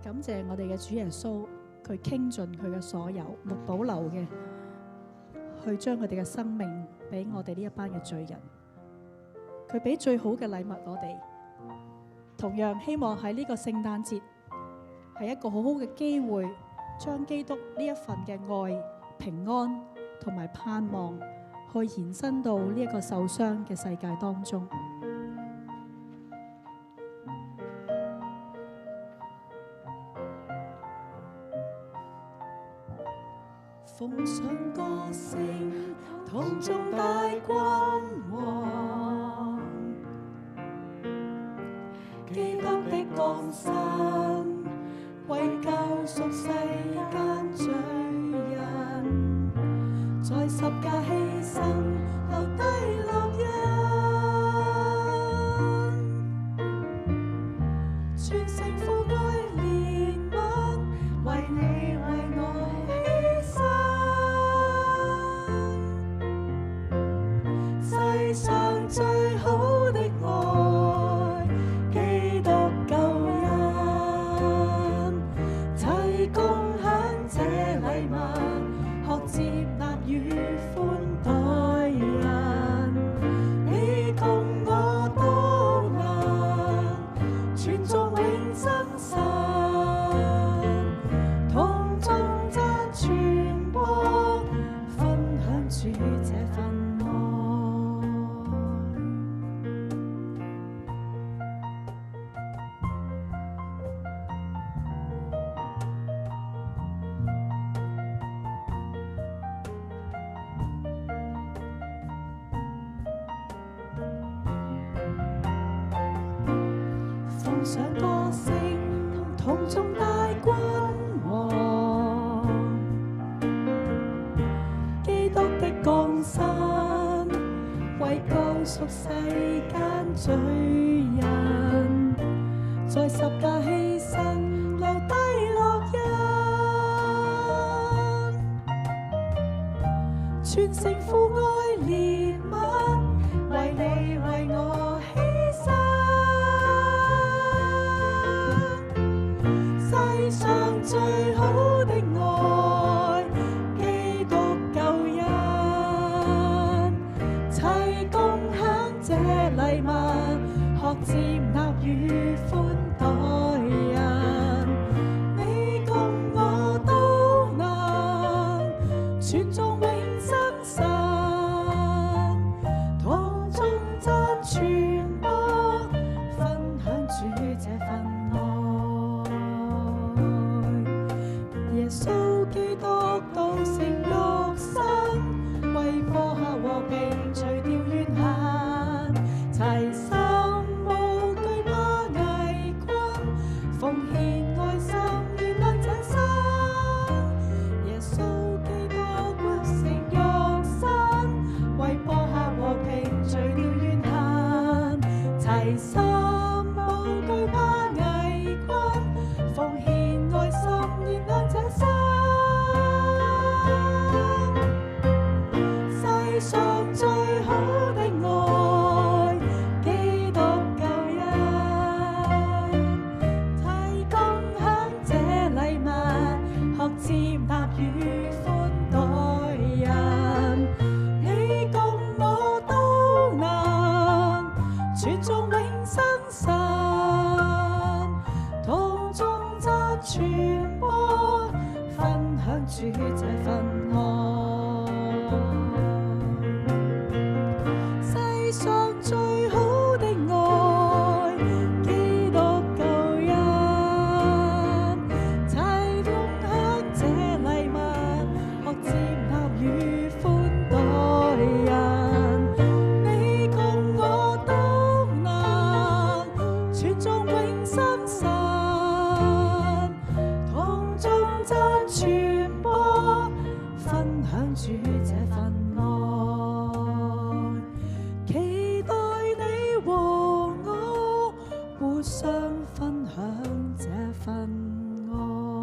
感謝我哋嘅主耶穌，佢傾盡佢嘅所有，冇保留嘅，去將佢哋嘅生命俾我哋呢一班嘅罪人。佢俾最好嘅禮物我哋，同樣希望喺呢個聖誕節係一個好好嘅機會，將基督呢一份嘅愛、平安同埋盼望，去延伸到呢一個受傷嘅世界當中。奉上歌聲，堂中大君王，基督的降生，為救贖世間罪人，在十架犧牲，留低烙印，全城父愛憐憫，為你為我世上最好的愛，基督救恩，齊共享這禮物，學接納與寬待人，你共我都能傳頌永生神，同眾讚傳播，分享主這份。上歌聲，堂中大君王，基督的降生，為救贖世間罪人，在十架犧牲，留低烙印，全城父愛憐憫，為你為我犧牲。世上最好的愛，基督救恩，齊共享這禮物，學接納與寬待人，你共我都能傳頌永生神，同眾讚傳播，分享主這份。耶穌基督道成肉身，為播下和平，除掉怨恨，齊心無懼怕危困，奉獻愛心燃亮這生。耶穌基督道成肉身，為播下和平，除掉怨恨，齊心無懼怕危困，奉獻愛心燃亮這生。世上最好的愛，基督救恩，齊共享這禮物，學接納與寬待人，你共我都能傳頌永生神，同眾讚傳播，分享主這份愛。世上最好的愛，基督救恩，齊共享這禮物，學接納與寬待人，你共我都能傳頌永生神，同眾讚傳播，分享主這份愛，期待你和我互相分享這份愛。